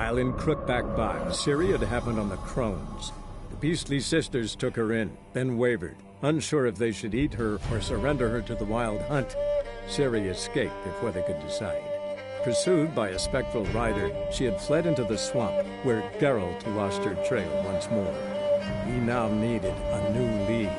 While in Crookback Bog, Ciri had happened on the Crones. The Beastly Sisters took her in, then wavered, unsure if they should eat her or surrender her to the Wild Hunt. Ciri escaped before they could decide. Pursued by a spectral rider, she had fled into the swamp, where Geralt lost her trail once more. He now needed a new lead.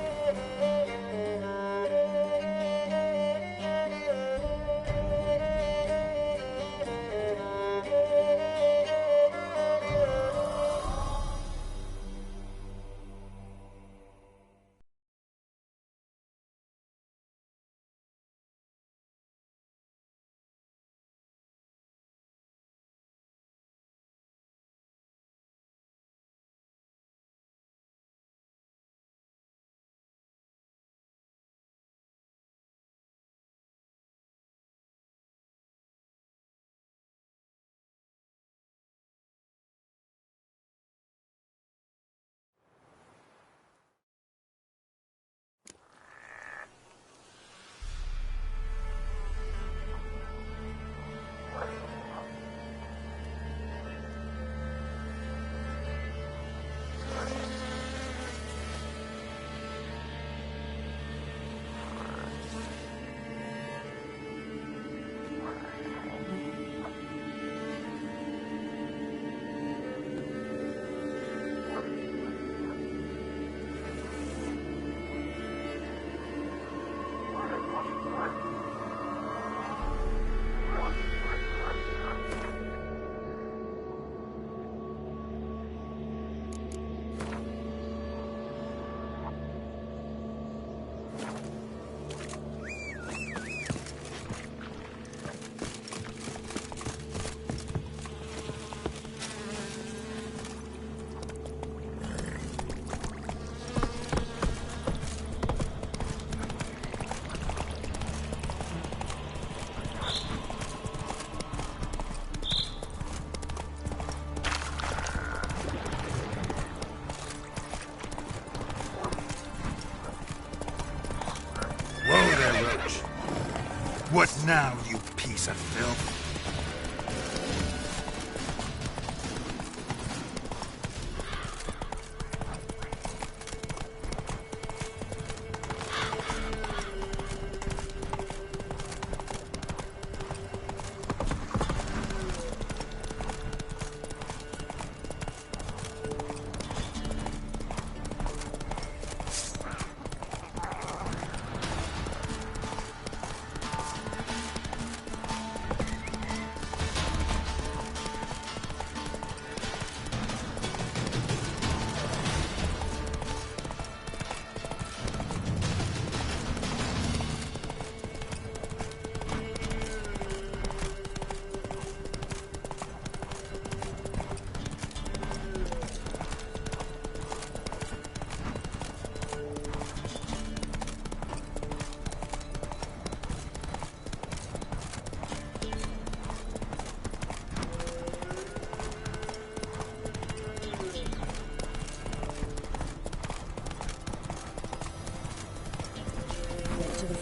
What now, you piece of filth?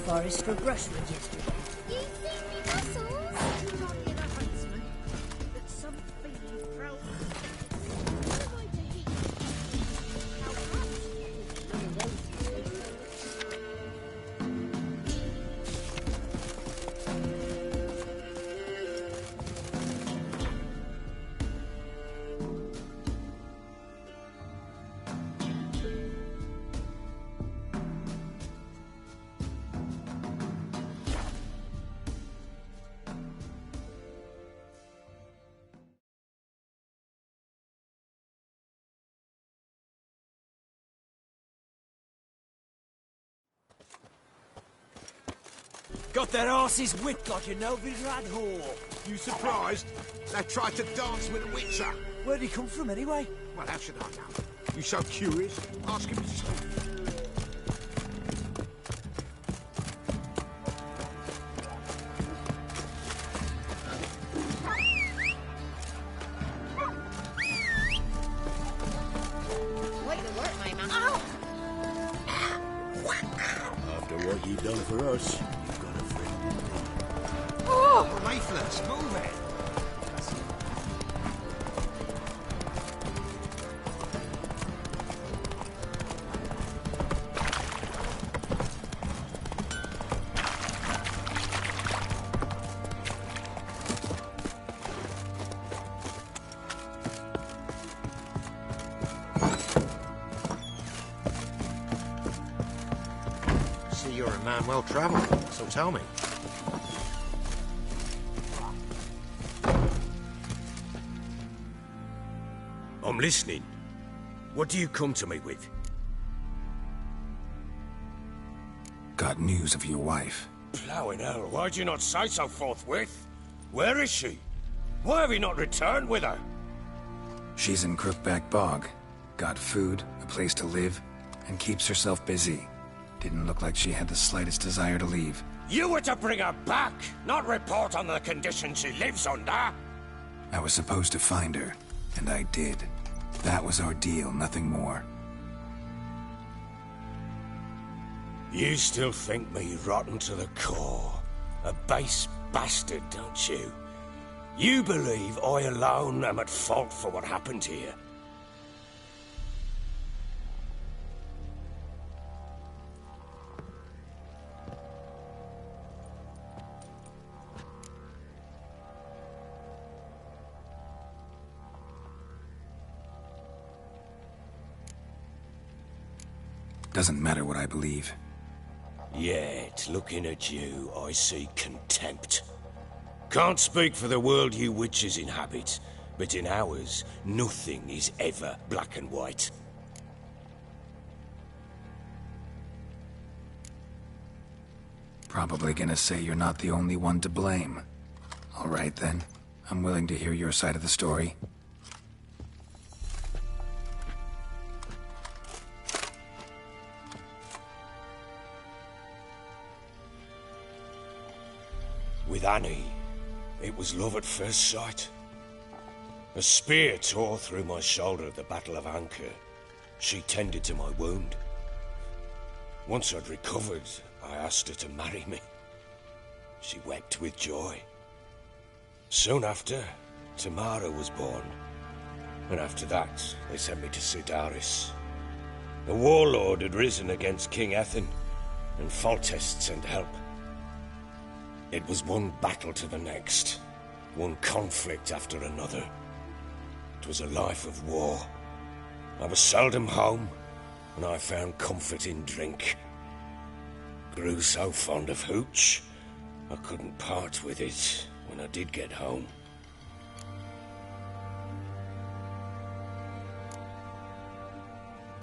Forest for brushwood yesterday. You seen me muscles? You're only the huntsman, but some fiend throws. What am I doing? How Got that arse's wit like a Novigrad whore. You surprised? They tried to dance with a witcher. Where'd he come from, anyway? Well, how should I know? You so curious? Ask him yourself. way to work, my man. After what you've done for us, you've got a friend in me. Oh, Leaflets, move it. you're a man well travelled, so tell me. I'm listening. What do you come to me with? Got news of your wife. Plowing hell, why'd you not say so forthwith? Where is she? Why have you not returned with her? She's in Crookback Bog. Got food, a place to live, and keeps herself busy. Didn't look like she had the slightest desire to leave. You were to bring her back, not report on the conditions she lives under. I was supposed to find her, and I did. That was our deal, nothing more. You still think me rotten to the core. A base bastard, don't you? You believe I alone am at fault for what happened here. Doesn't matter what I believe. Yet, looking at you, I see contempt. Can't speak for the world you witches inhabit, but in ours, nothing is ever black and white. Probably gonna say you're not the only one to blame. All right then. I'm willing to hear your side of the story. With Annie, it was love at first sight. A spear tore through my shoulder at the Battle of Anchor. She tended to my wound. Once I'd recovered, I asked her to marry me. She wept with joy. Soon after, Tamara was born. And after that, they sent me to Sidaris. A warlord had risen against King Ethan, and Foltest sent help. It was one battle to the next, one conflict after another. It was a life of war. I was seldom home, and I found comfort in drink. Grew so fond of hooch, I couldn't part with it when I did get home.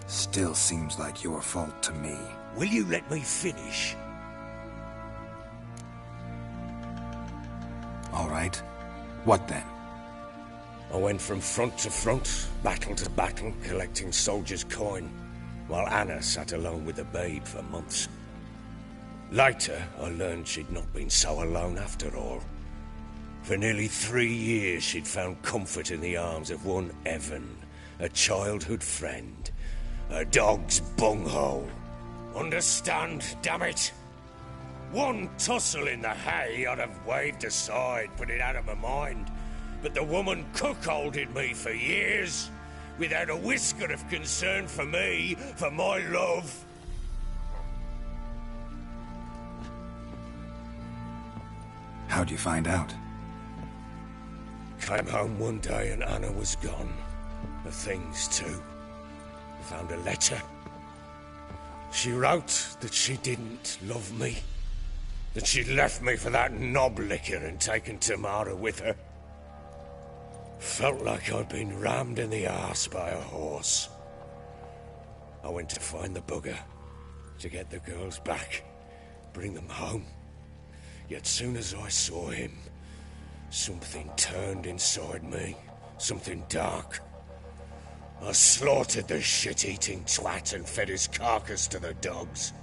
Still seems like your fault to me. Will you let me finish? All right. What then? I went from front to front, battle to battle, collecting soldiers' coin, while Anna sat alone with the babe for months. Later, I learned she'd not been so alone after all. For nearly 3 years, she'd found comfort in the arms of one Evan, a childhood friend, a dog's bunghole. Understand, damn it? One tussle in the hay I'd have waved aside, put it out of my mind. But the woman cuckolded me for years, without a whisker of concern for me, for my love. How'd you find out? Came home one day and Anna was gone. The things too. I found a letter. She wrote that she didn't love me. That she'd left me for that knob licker and taken Tamara with her. Felt like I'd been rammed in the arse by a horse. I went to find the bugger, to get the girls back, bring them home. Yet soon as I saw him, something turned inside me, something dark. I slaughtered the shit-eating twat and fed his carcass to the dogs.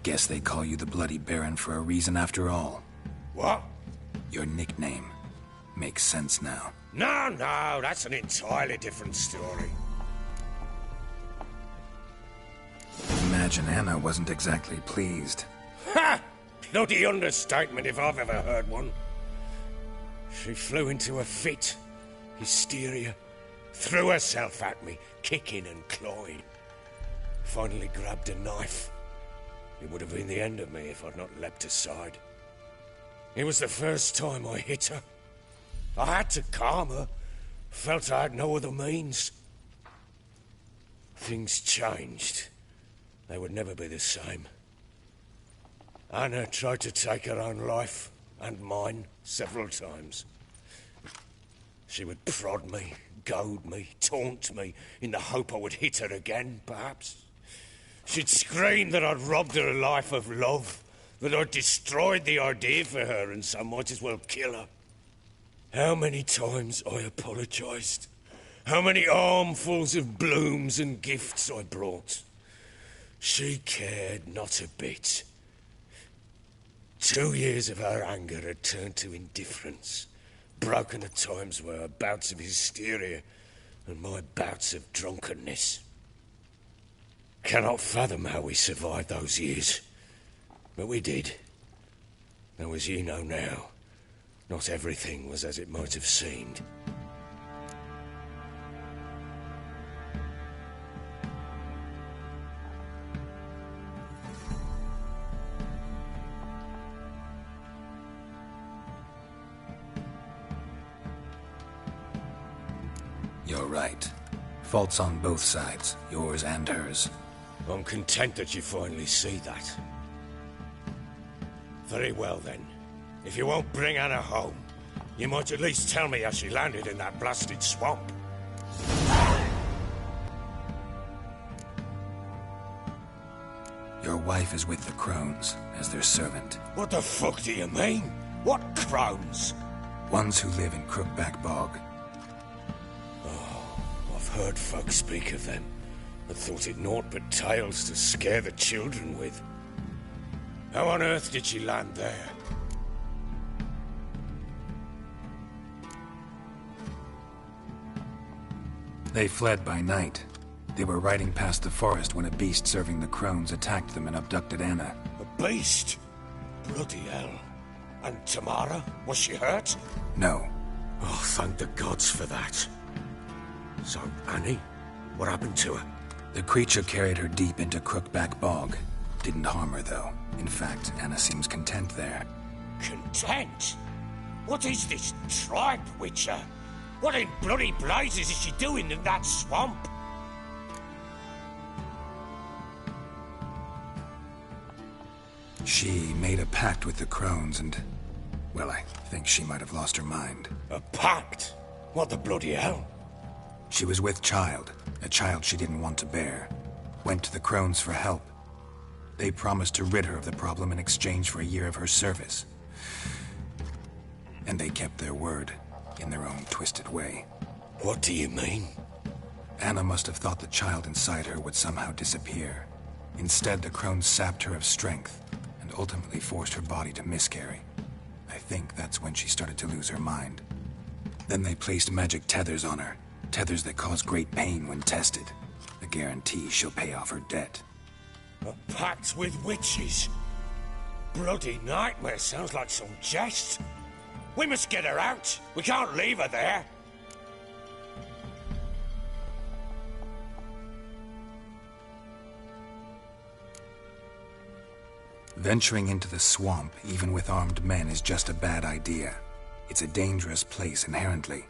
Guess they call you the Bloody Baron for a reason after all. What? Your nickname. Makes sense now. No, that's an entirely different story. Imagine Anna wasn't exactly pleased. Ha! Bloody understatement if I've ever heard one. She flew into a fit. Hysteria. Threw herself at me, kicking and clawing. Finally grabbed a knife. It would have been the end of me if I'd not leapt aside. It was the first time I hit her. I had to calm her. Felt I had no other means. things changed, they would never be the same. Anna tried to take her own life, and mine, several times. She would prod me, goad me, taunt me, in the hope I would hit her again, perhaps. She'd scream that I'd robbed her a life of love, that I'd destroyed the idea for her, and so might as well kill her. How many times I apologised. How many armfuls of blooms and gifts I brought. She cared not a bit. 2 years of her anger had turned to indifference, broken at times by her bouts of hysteria and my bouts of drunkenness. Cannot fathom how we survived those years, but we did. Though as ye know now, not everything was as it might have seemed. You're right. Faults on both sides, yours and hers. I'm content that you finally see that. Very well then. If you won't bring Anna home, you might at least tell me how she landed in that blasted swamp. Your wife is with the Crones, as their servant. What the fuck do you mean? What Crones? Ones who live in Crookback Bog. I've heard folk speak of them, but thought it naught but tales to scare the children with. How on earth did she land there? They fled by night. They were riding past the forest when a beast serving the Crones attacked them and abducted Anna. A beast? Bloody hell. And Tamara? Was she hurt? No. Oh, thank the gods for that. So, Annie? What happened to her? The creature carried her deep into Crookback Bog. Didn't harm her, though. In fact, Anna seems content there. Content? What is this tribe, Witcher? What in bloody blazes is she doing in that swamp? She made a pact with the Crones and... well, I think she might have lost her mind. A pact? What the bloody hell? She was with child, a child she didn't want to bear. Went to the Crones for help. They promised to rid her of the problem in exchange for a year of her service. And they kept their word, in their own twisted way. What do you mean? Anna must have thought the child inside her would somehow disappear. Instead, the Crones sapped her of strength, and ultimately forced her body to miscarry. I think that's when she started to lose her mind. Then they placed magic tethers on her, tethers that cause great pain when tested. A guarantee she'll pay off her debt. A pact with witches? Bloody nightmare, sounds like some jest. We must get her out. We can't leave her there. Venturing into the swamp, even with armed men, is just a bad idea. It's a dangerous place inherently,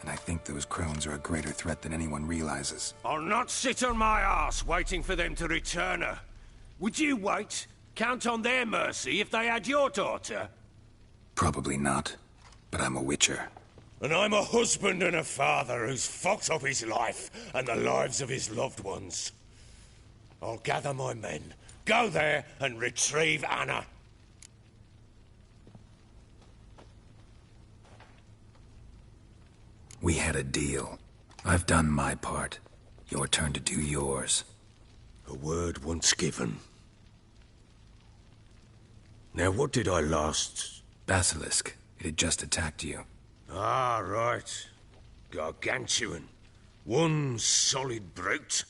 and I think those Crones are a greater threat than anyone realizes. I'll not sit on my arse waiting for them to return her. Would you wait? Count on their mercy if they had your daughter? Probably not, but I'm a Witcher. And I'm a husband and a father who's fucked up his life and the lives of his loved ones. I'll gather my men, go there and retrieve Anna. We had a deal. I've done my part. Your turn to do yours. A word once given. Now, what did I last... Basilisk. It had just attacked you. Ah, right. Gargantuan. One solid brute.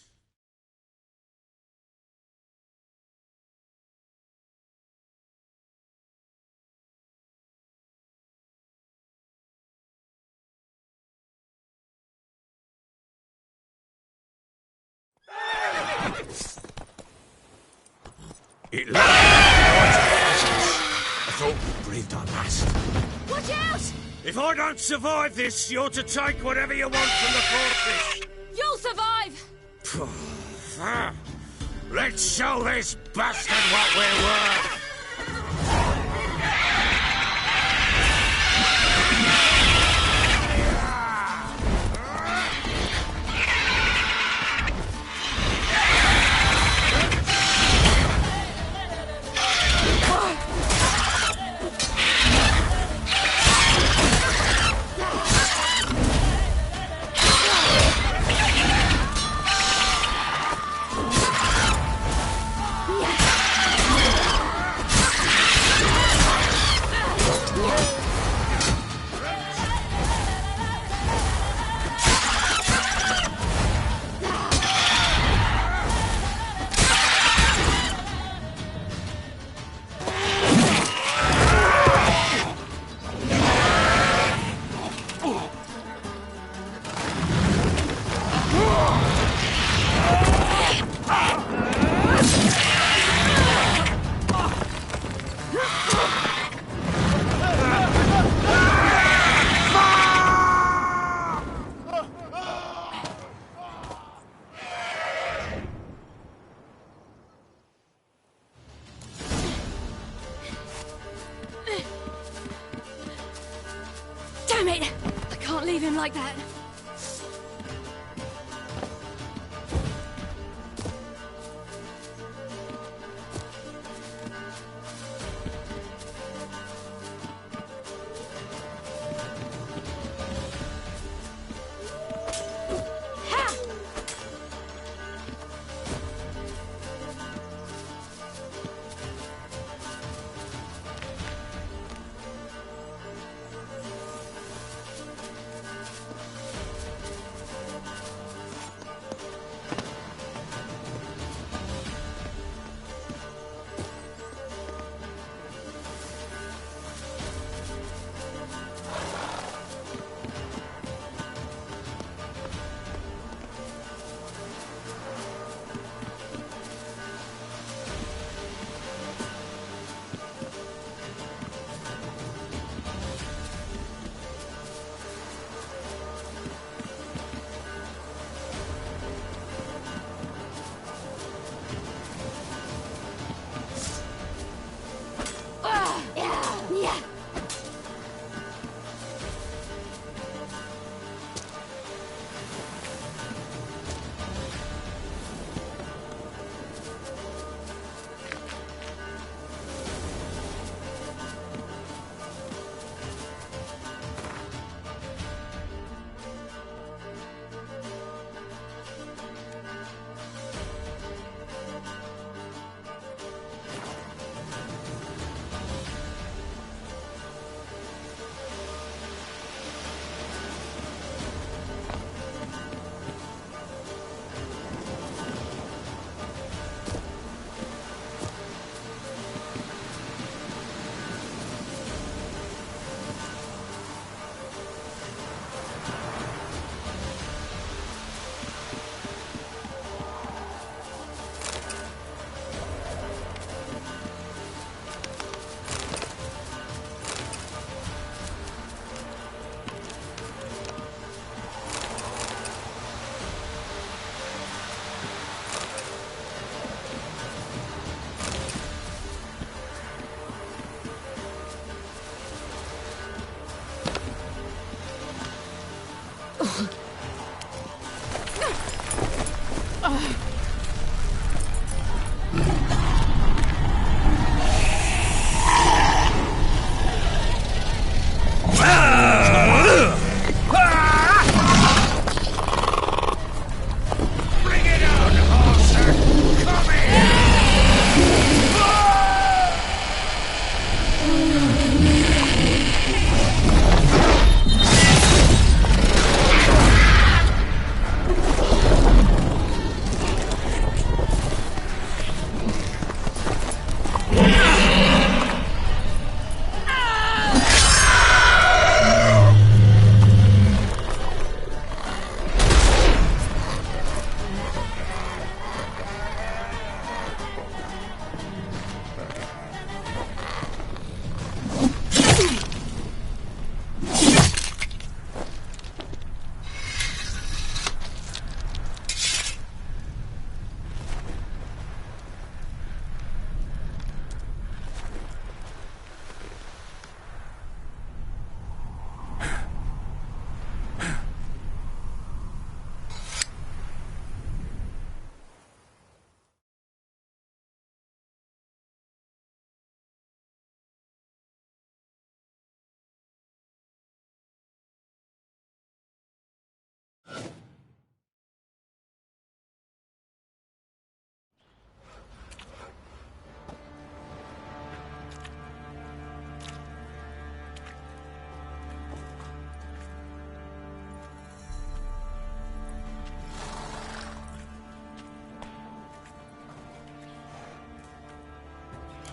It landed I thought we breathed our last. Watch out! If I don't survive this, you're to take whatever you want from the fortress. You'll survive! Let's show this bastard what we're worth! Damn it! I can't leave him like that.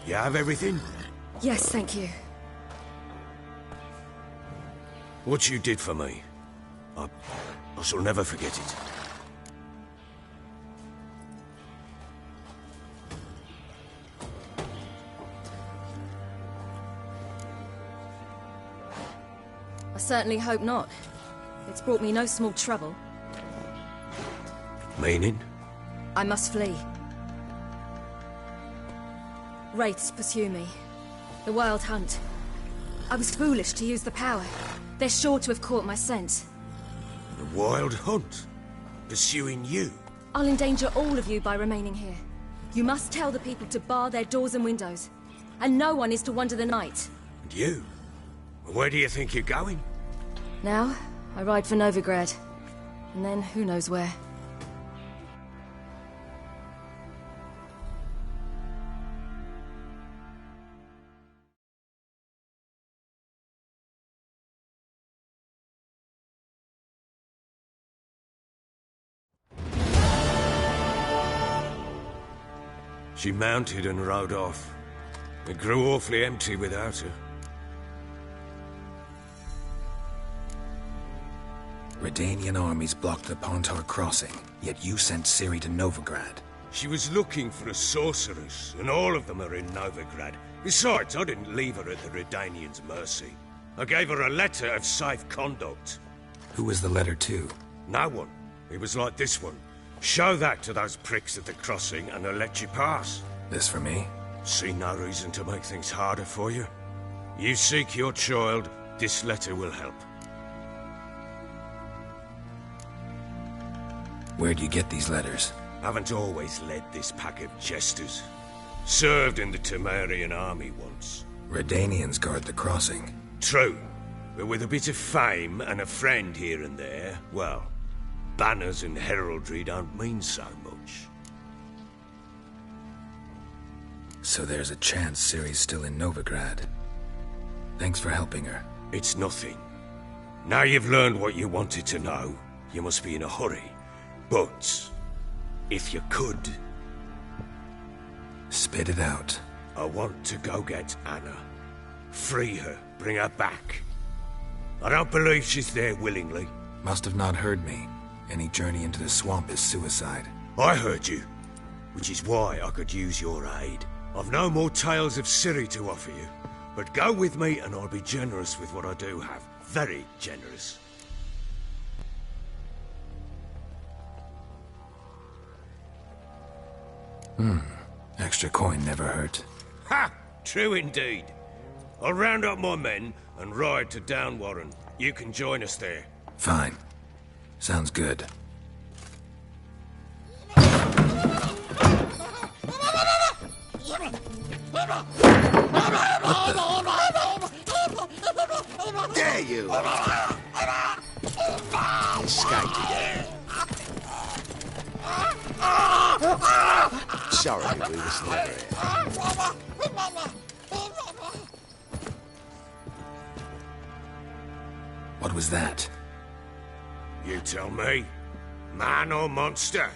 You have everything? Yes, thank you. What you did for me, I shall never forget it. I certainly hope not. It's brought me no small trouble. Meaning? I must flee. Wraiths pursue me. The Wild Hunt. I was foolish to use the power. They're sure to have caught my scent. The Wild Hunt? Pursuing you? I'll endanger all of you by remaining here. You must tell the people to bar their doors and windows. And no one is to wander the night. And you? Where do you think you're going? Now, I ride for Novigrad. And then, who knows where. She mounted and rode off. It grew awfully empty without her. Redanian armies blocked the Pontar crossing, yet you sent Ciri to Novigrad. She was looking for a sorceress, and all of them are in Novigrad. Besides, I didn't leave her at the Redanians' mercy. I gave her a letter of safe conduct. Who was the letter to? No one. It was like this one. Show that to those pricks at the crossing, and they'll let you pass. This for me? See no reason to make things harder for you. You seek your child, this letter will help. Where do you get these letters? Haven't always led this pack of jesters. Served in the Temerian army once. Redanians guard the crossing. True, but with a bit of fame and a friend here and there, well, banners and heraldry don't mean so much. So there's a chance Ciri's still in Novigrad. Thanks for helping her. It's nothing. Now you've learned what you wanted to know, you must be in a hurry. But, if you could... Spit it out. I want to go get Anna. Free her, bring her back. I don't believe she's there willingly. Must have not heard me. Any journey into the swamp is suicide. I heard you, which is why I could use your aid. I've no more tales of Ciri to offer you, but go with me and I'll be generous with what I do have. Very generous. Extra coin never hurt. Ha! True indeed. I'll round up my men and ride to Downwarren. You can join us there. Fine. Sounds good. Dare you! Escaped again. Sorry, we was never here. What was that? You tell me. Man or monster?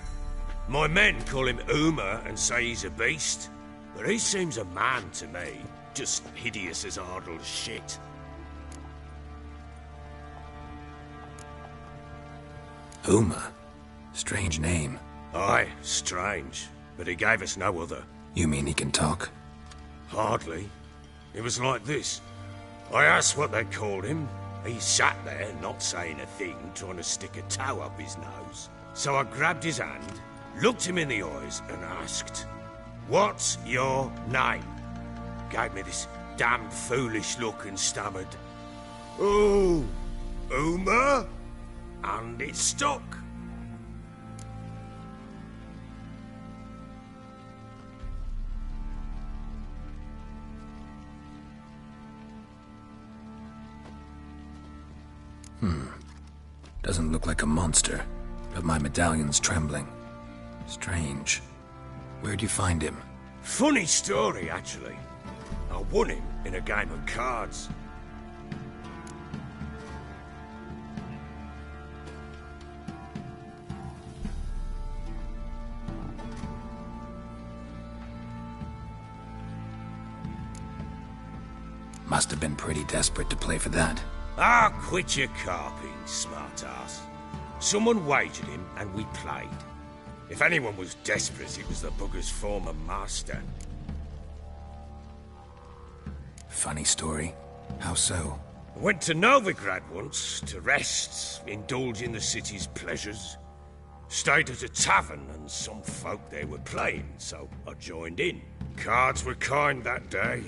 My men call him Uma and say he's a beast. But he seems a man to me. Just hideous as Ardle's shit. Uma? Strange name. Aye, strange. But he gave us no other. You mean he can talk? Hardly. It was like this. I asked what they called him. He sat there, not saying a thing, trying to stick a toe up his nose. So I grabbed his hand, looked him in the eyes, and asked, "What's your name?" Gave me this damn foolish look and stammered, "Oh, Uma?" And it stuck. Doesn't look like a monster, but my medallion's trembling. Strange. Where'd you find him? Funny story, actually. I won him in a game of cards. Must have been pretty desperate to play for that. Ah, quit your carping, smart-ass. Someone wagered him, and we played. If anyone was desperate, it was the bugger's former master. Funny story. How so? I went to Novigrad once, to rest, indulge in the city's pleasures. Stayed at a tavern, and some folk there were playing, so I joined in. Cards were kind that day.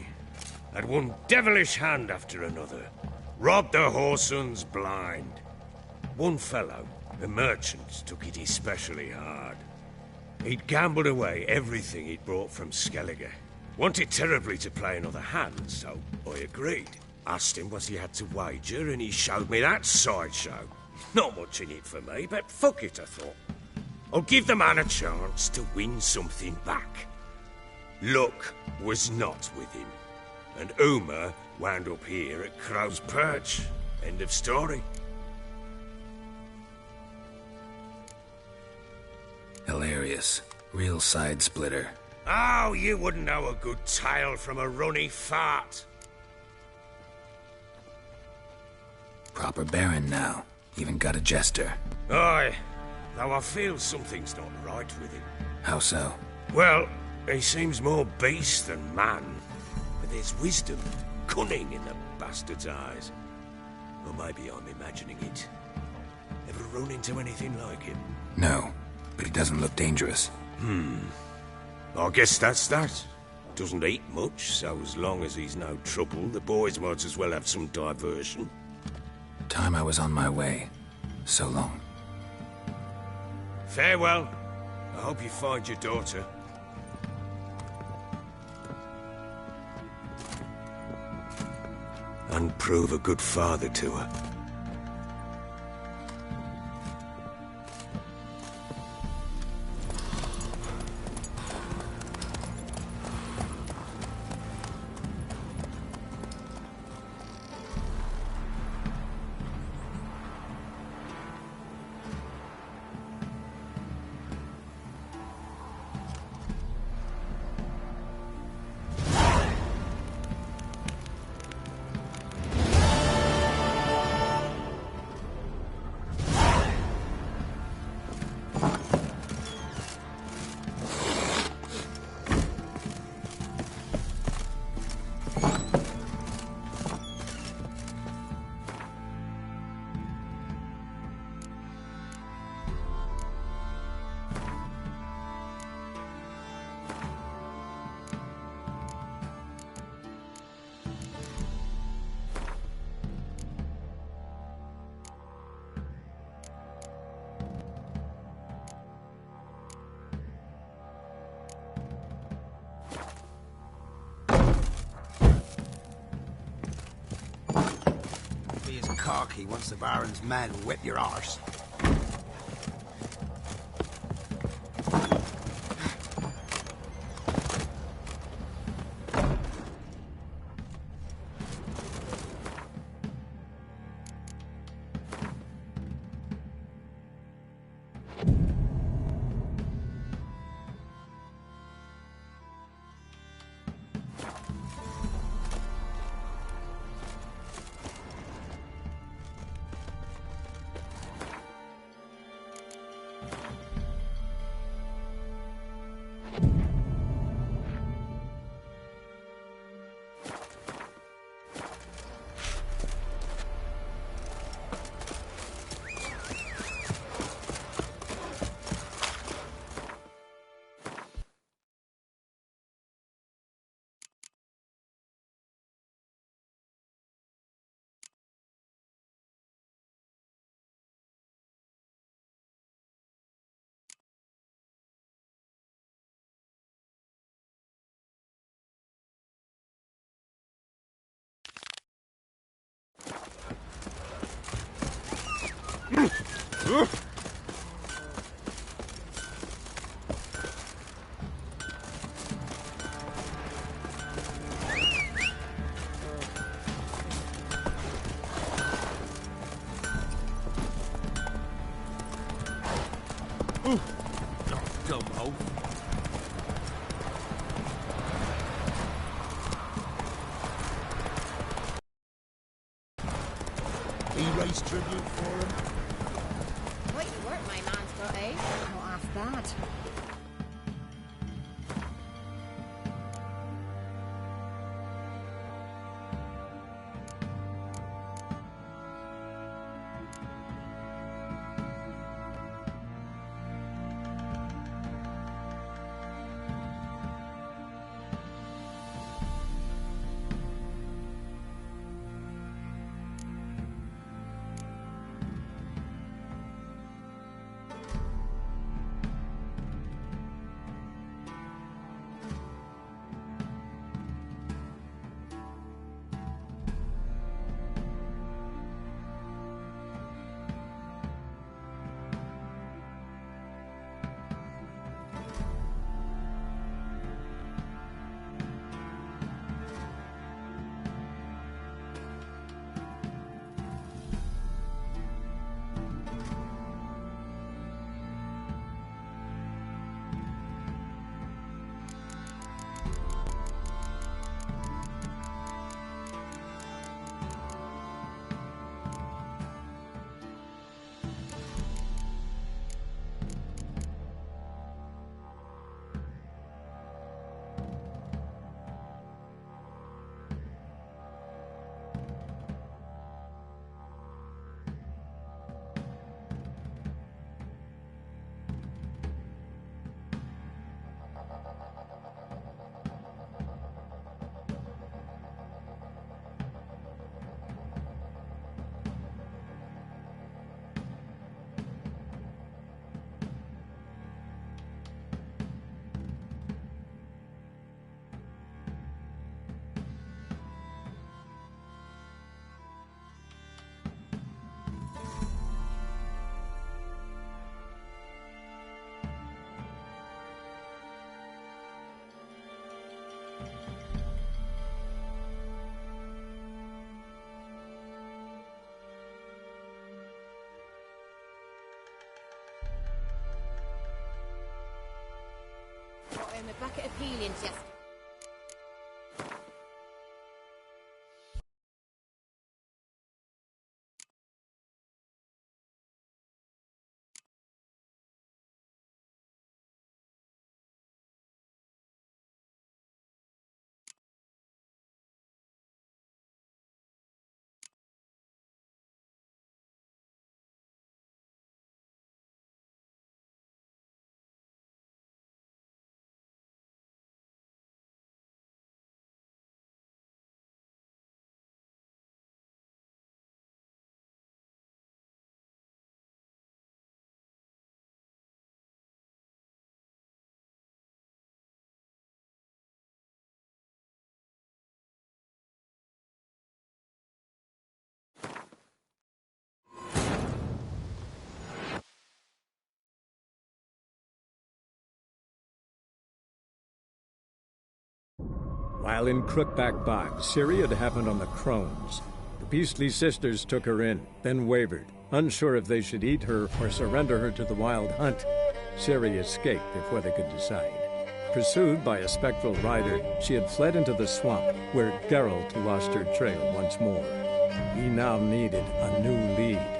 Had one devilish hand after another. Robbed the whoresons blind. One fellow, a merchant, took it especially hard. He'd gambled away everything he'd brought from Skellige. Wanted terribly to play another hand, so I agreed. Asked him what he had to wager, and he showed me that sideshow. Not much in it for me, but fuck it, I thought. I'll give the man a chance to win something back. Luck was not with him, and Uma wound up here at Crow's Perch. End of story. Hilarious. Real side splitter. Oh, you wouldn't know a good tale from a runny fart. Proper baron now. Even got a jester. Aye, though I feel something's not right with him. How so? Well, he seems more beast than man. But there's wisdom, cunning in the bastard's eyes. Or maybe I'm imagining it. Ever run into anything like him? No, but he doesn't look dangerous. I guess that's that. Doesn't eat much, so as long as he's no trouble, the boys might as well have some diversion. Time I was on my way. So long. Farewell. I hope you find your daughter. And prove a good father to her. Be as cocky once the Baron's men whip your arse. Dumbo. nice tribute for him? Quite the work my man's got, eh? Not half bad. Got him a bucket of peelings yesterday. While in Crookback Bog, Ciri had happened on the Crones. The Beastly Sisters took her in, then wavered, unsure if they should eat her or surrender her to the Wild Hunt. Ciri escaped before they could decide. Pursued by a spectral rider, she had fled into the swamp, where Geralt lost her trail once more. He now needed a new lead.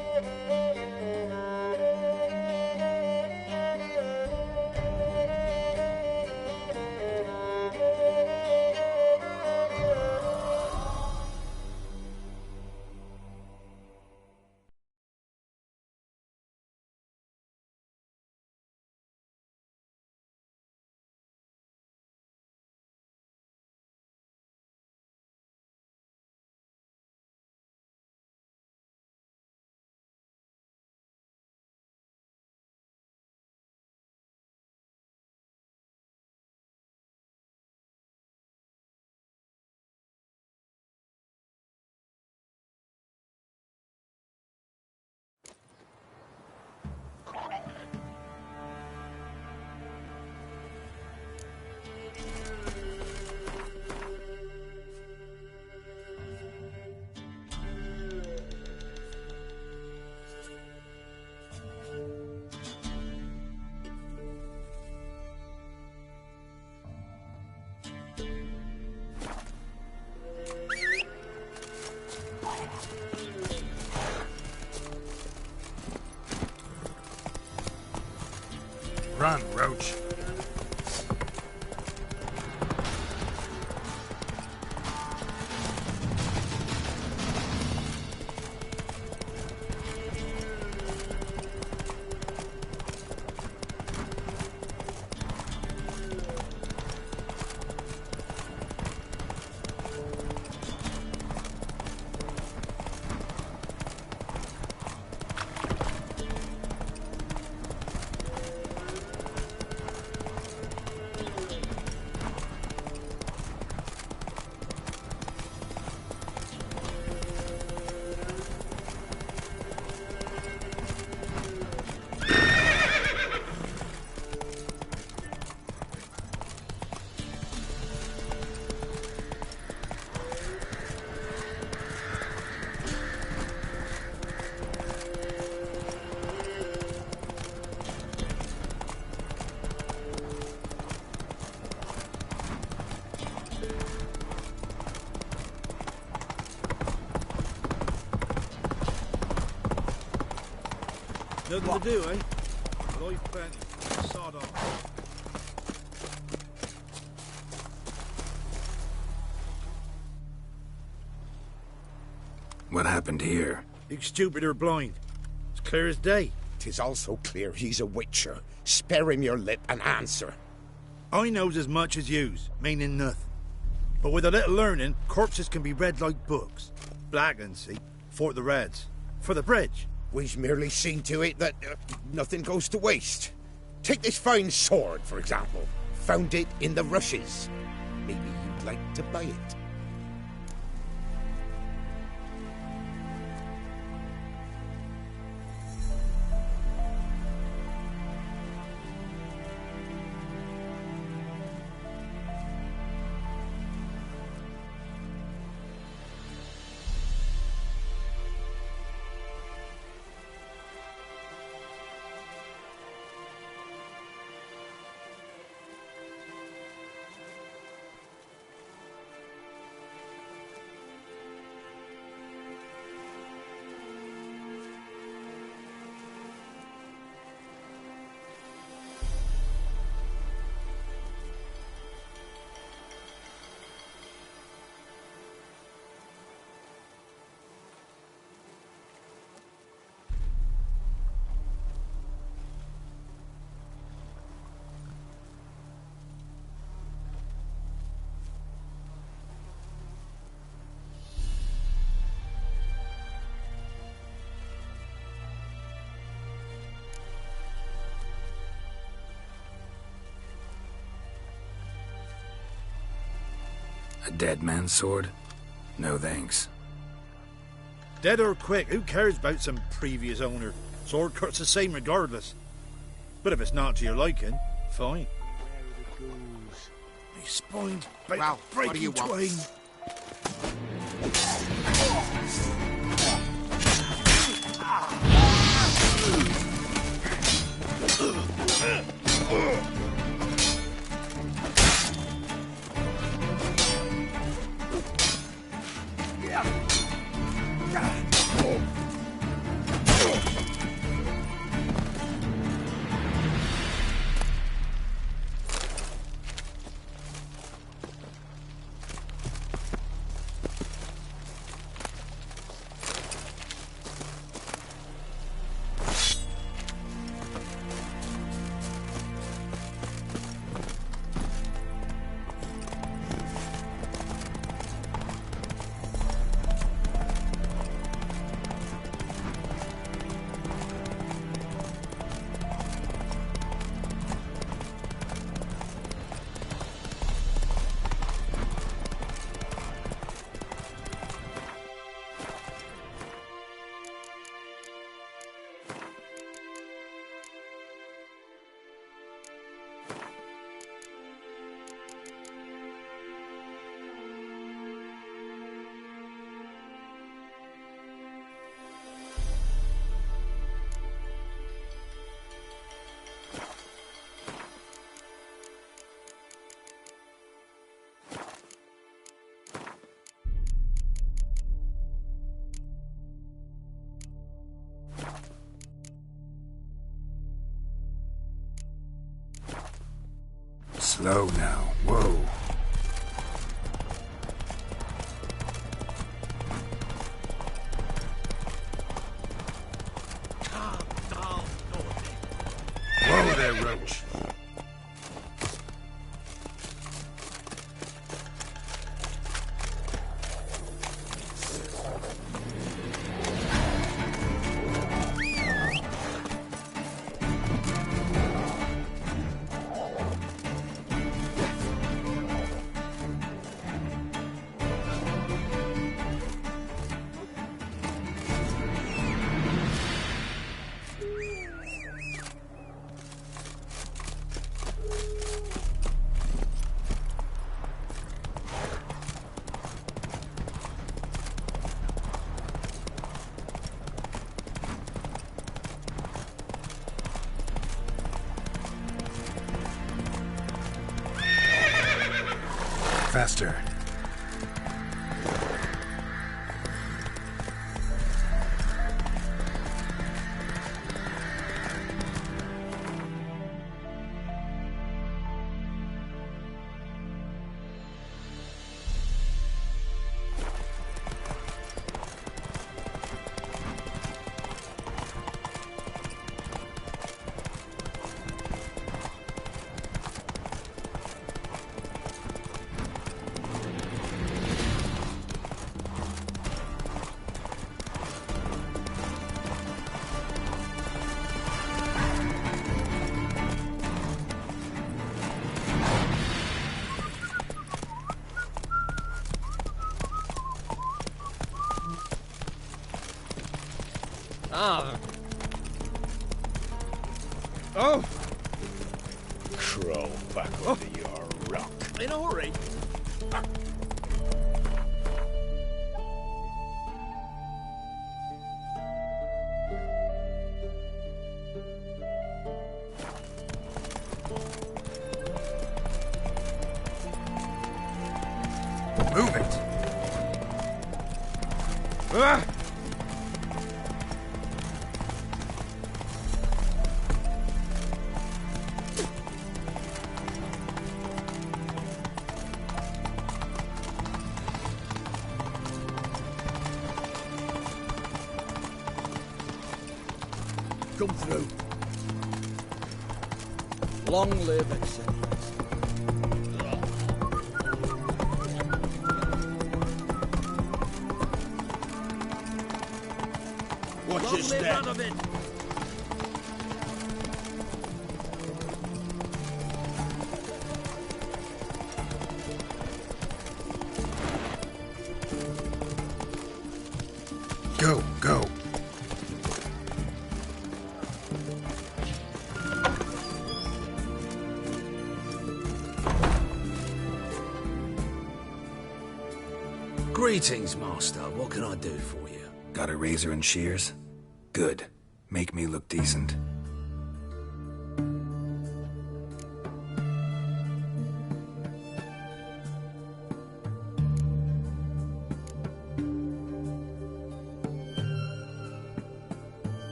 Run, Roach. Nothing to do, eh? Life plenty. Sod off. What happened here? You stupid or blind? It's clear as day. 'Tis also clear he's a witcher. Spare him your lip and answer. I knows as much as yous, meaning nothing. But with a little learning, corpses can be read like books. Black and see, for the Reds. For the bridge. We've merely seen to it that nothing goes to waste. Take this fine sword, for example. Found it in the rushes. Maybe you'd like to buy it. A dead man's sword? No thanks. Dead or quick, who cares about some previous owner? Sword cuts the same regardless. But if it's not to your liking, fine. My spine's Well, what do you want? twain. Slow now. Whoa. Whoa there, Roach. Faster. Oh! Crawl back under your rock. In a hurry. Move it. Ah! Come through. Long live Exenius. Watch your step. Go, go. Greetings, Master. What can I do for you? Got a razor and shears? Good. Make me look decent.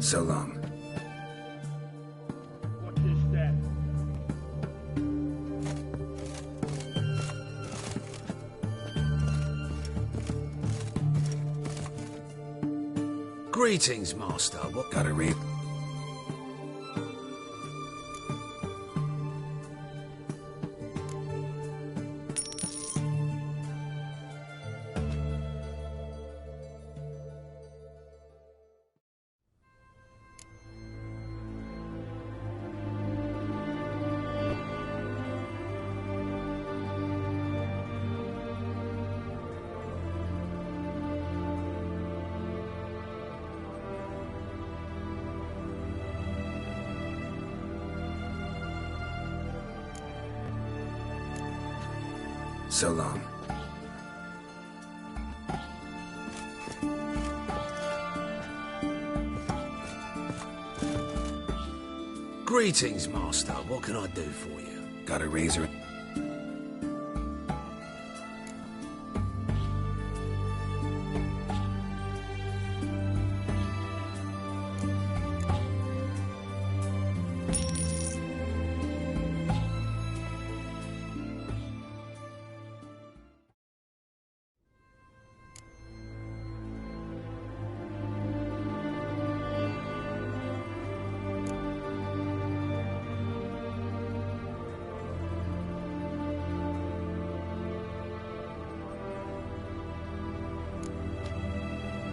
So long. Watch your step. Greetings, Master. What Got a razor. So long. Greetings, Master. What can I do for you? Got a razor?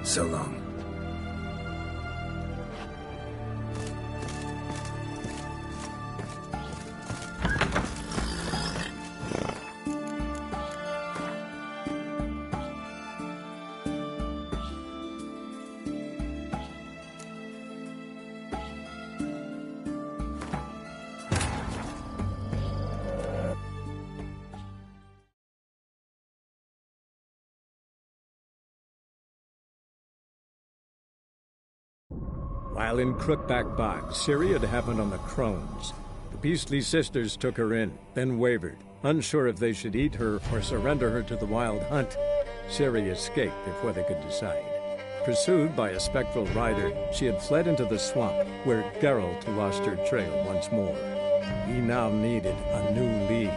So long. While in Crookback Bog, Ciri had happened on the Crones. The Beastly Sisters took her in, then wavered, unsure if they should eat her or surrender her to the Wild Hunt. Ciri escaped before they could decide. Pursued by a spectral rider, she had fled into the swamp, where Geralt lost her trail once more. He now needed a new lead.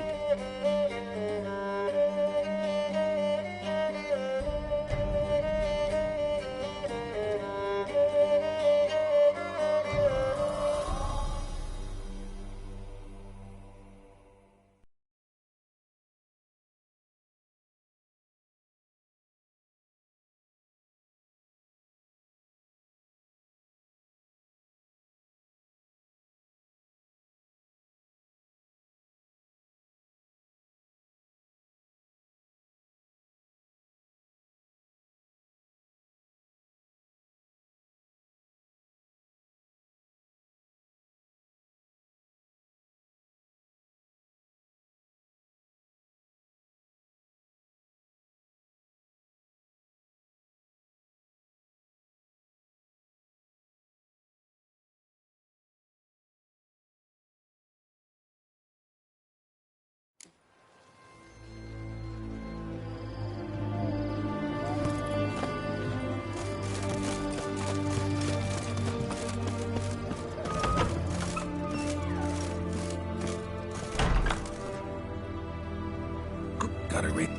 Got a razor?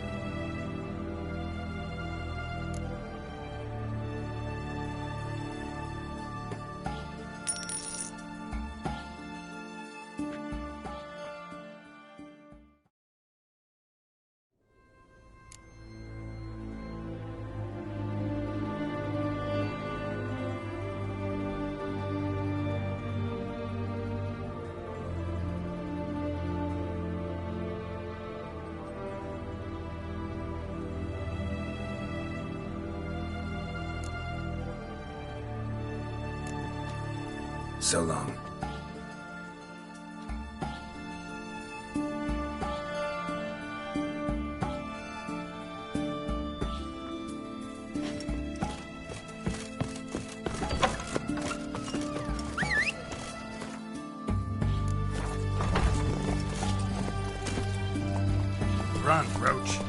So long. Run, Roach.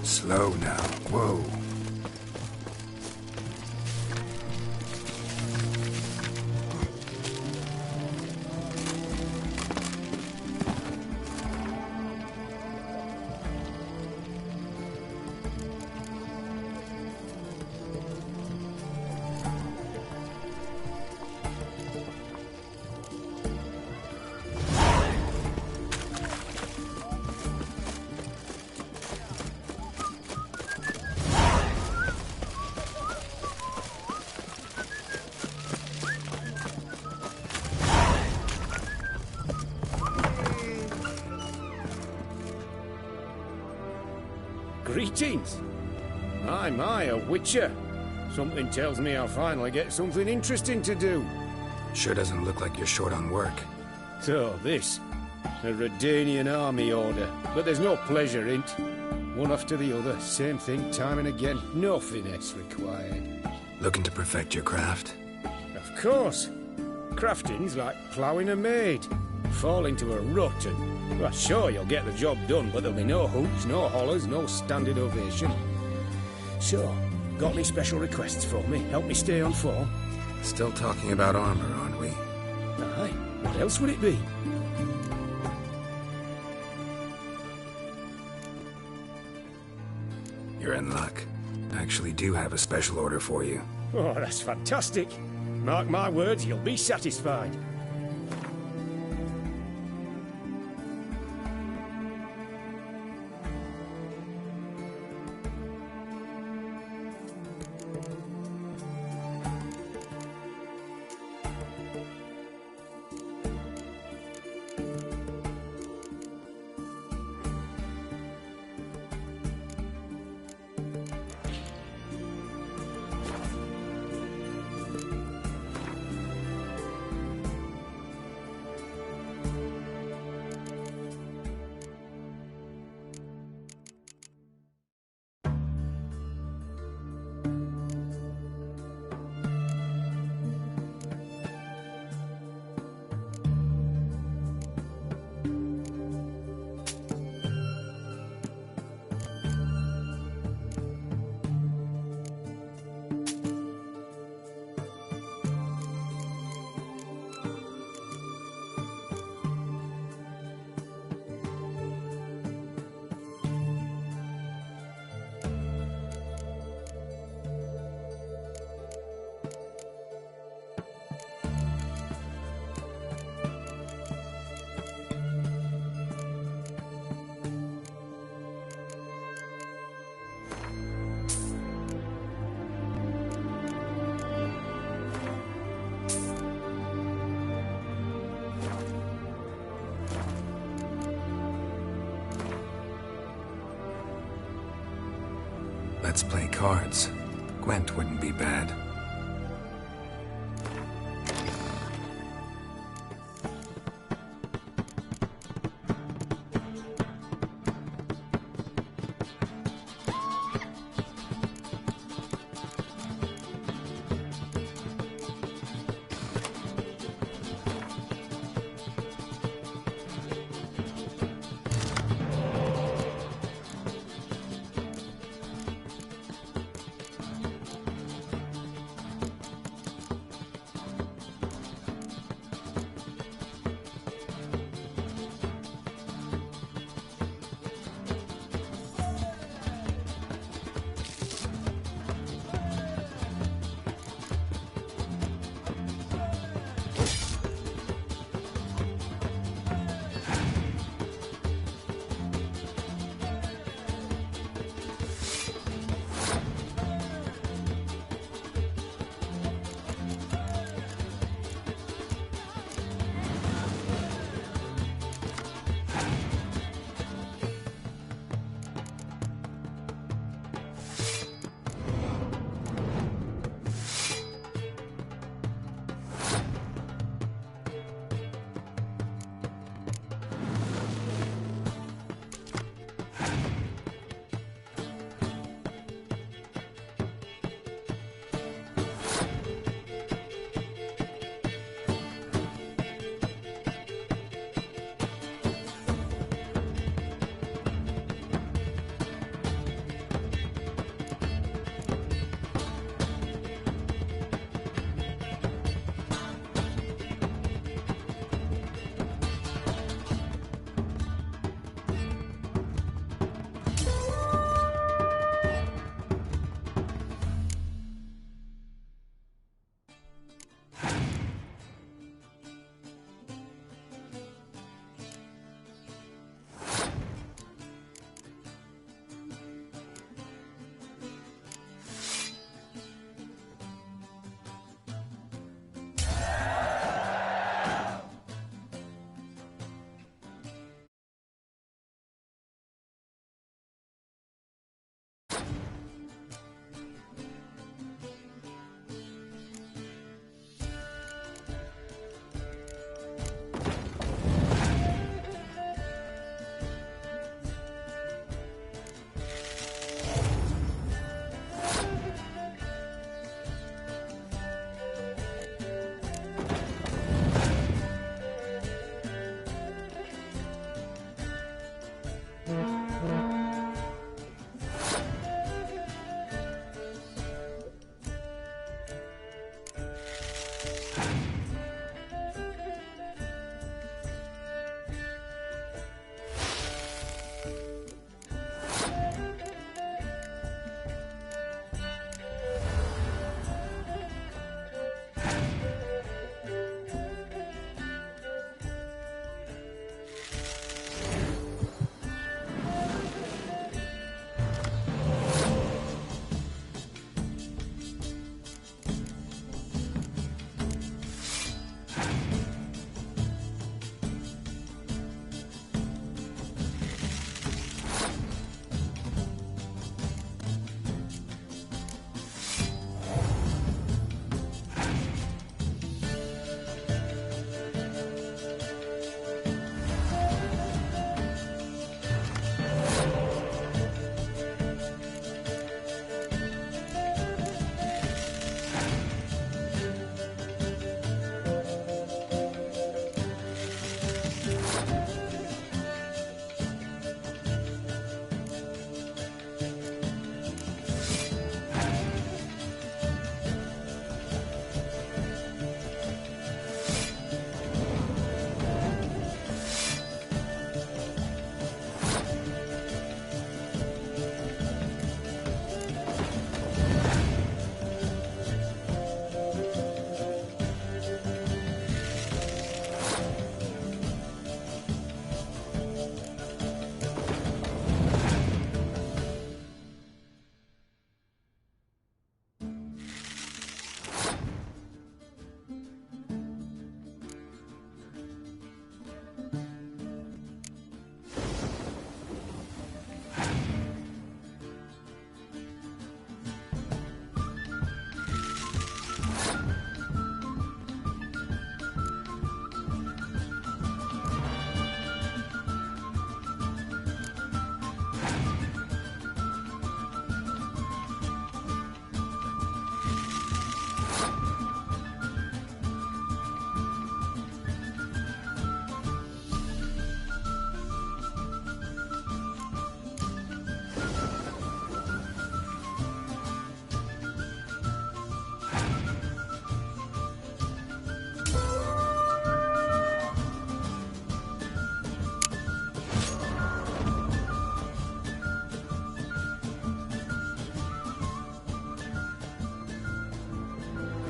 Slow now. Whoa. Greetings. My, a witcher. Something tells me I'll finally get something interesting to do. Sure doesn't look like you're short on work. So, this. A Redanian army order. But there's no pleasure in't. One after the other, same thing time and again. No finesse required. Looking to perfect your craft? Of course. Crafting's like ploughing a maid. Fall into a rut and... Well, sure, you'll get the job done, but there'll be no hoots, no hollers, no standing ovation. So, got any special requests for me? Help me stay on form? Still talking about armor, aren't we? Aye. What else would it be? You're in luck. I actually do have a special order for you. Oh, that's fantastic. Mark my words, you'll be satisfied. Let's play cards. Gwent wouldn't be bad.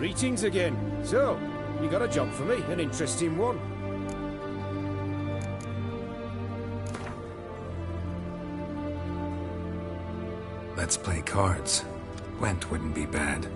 Greetings again. So, you got a job for me, an interesting one. Let's play cards. Gwent wouldn't be bad.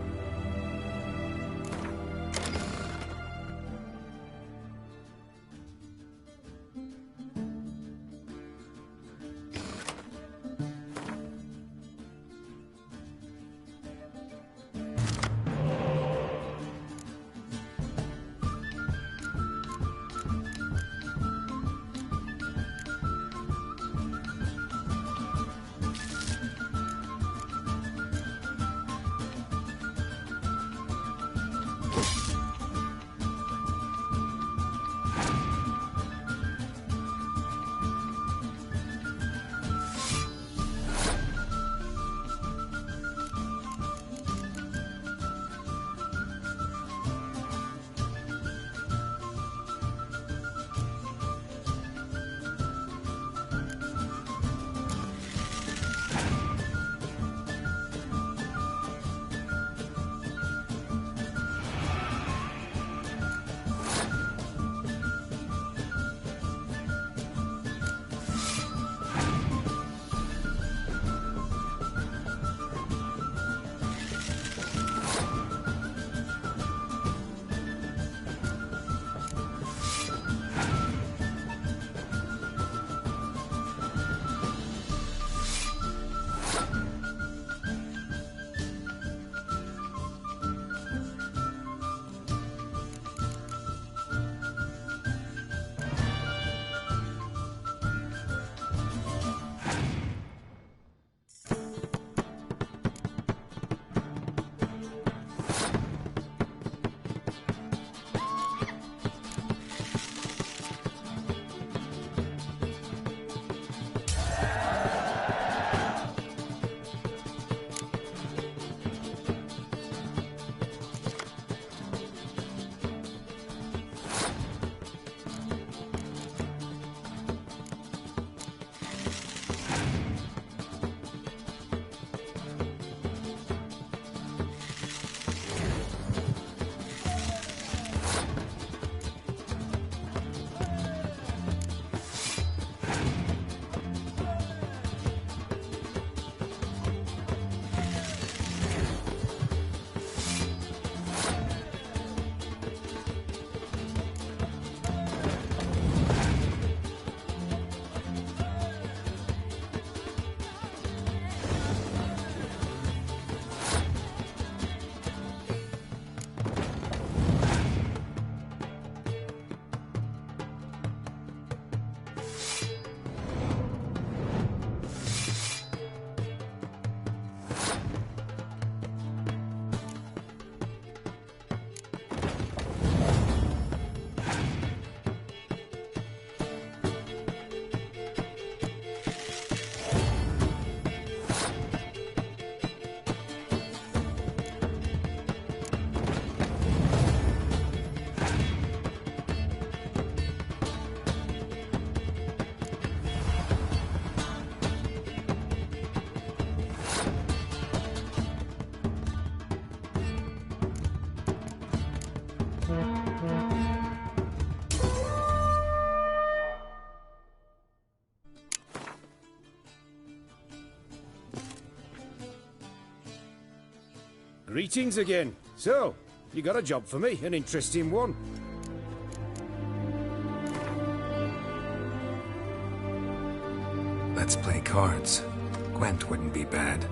Greetings again. So, you got a job for me, an interesting one. Let's play cards. Gwent wouldn't be bad.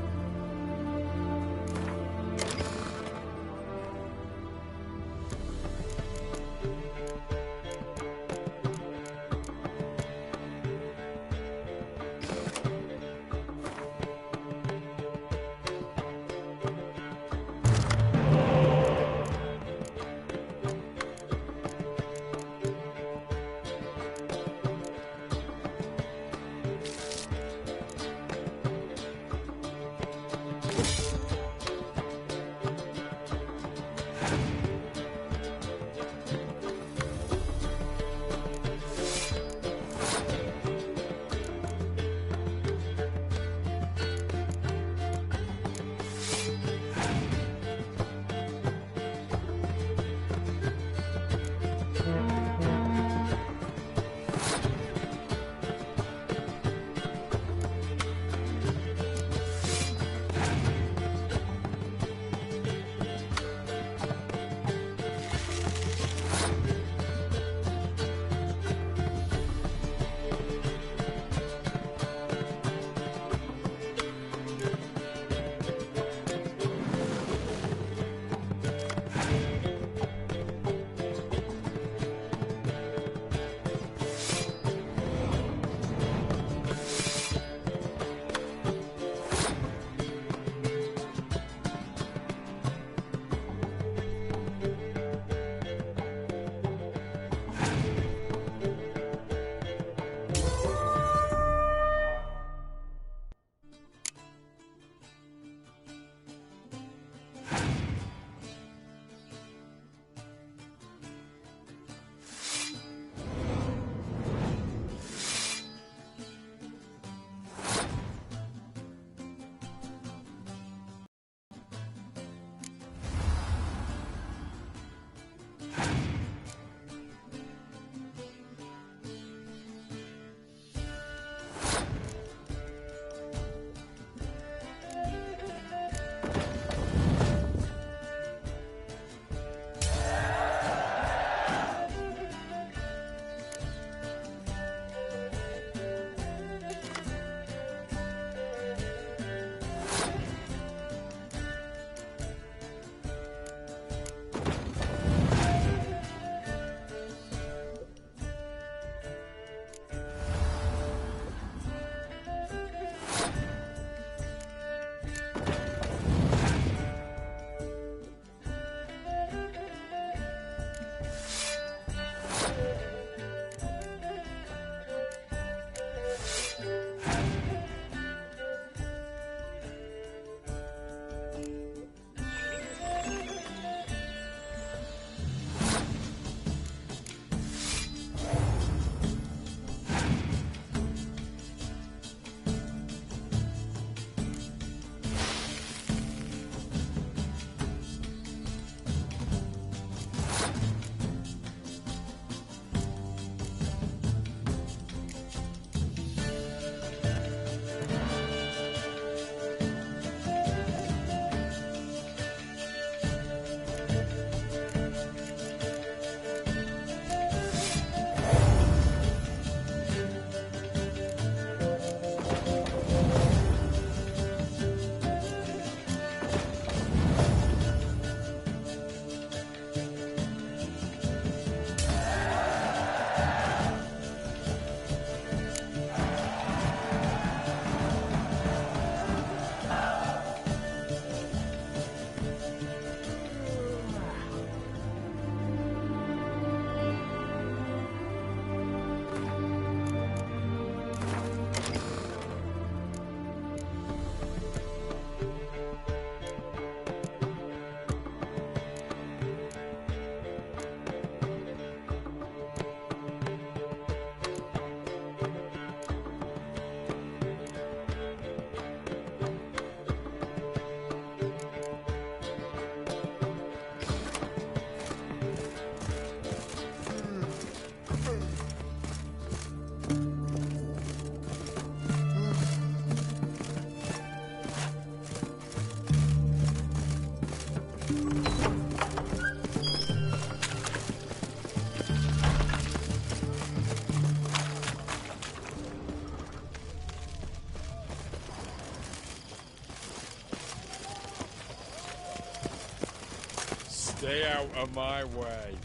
Stay out of my way.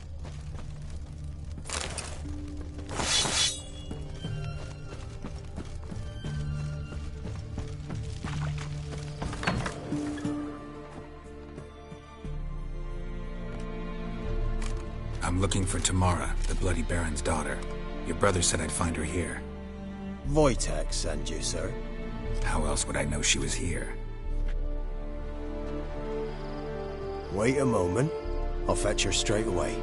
I'm looking for Tamara, the Bloody Baron's daughter. Your brother said I'd find her here. Wojtek sent you, sir. How else would I know she was here? Wait a moment. I'll fetch her straight away.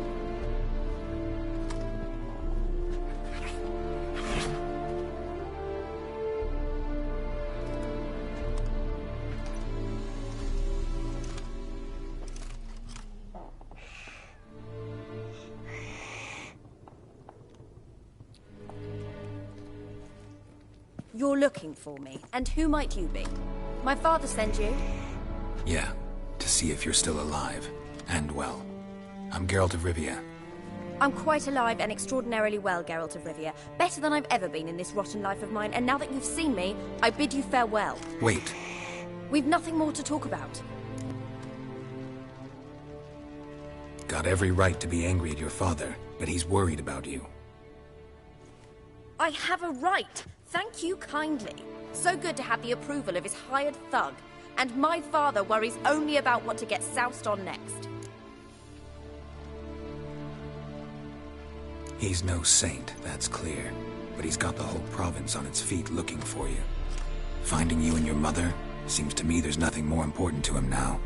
You're looking for me, and who might you be? My father sent you? Yeah, to see if you're still alive. And well. I'm Geralt of Rivia. I'm quite alive and extraordinarily well, Geralt of Rivia. Better than I've ever been in this rotten life of mine, and now that you've seen me, I bid you farewell. Wait. We've nothing more to talk about. Got every right to be angry at your father, but he's worried about you. I have a right. Thank you kindly. So good to have the approval of his hired thug. And my father worries only about what to get soused on next. He's no saint, that's clear. But he's got the whole province on its feet looking for you. Finding you and your mother, seems to me there's nothing more important to him now.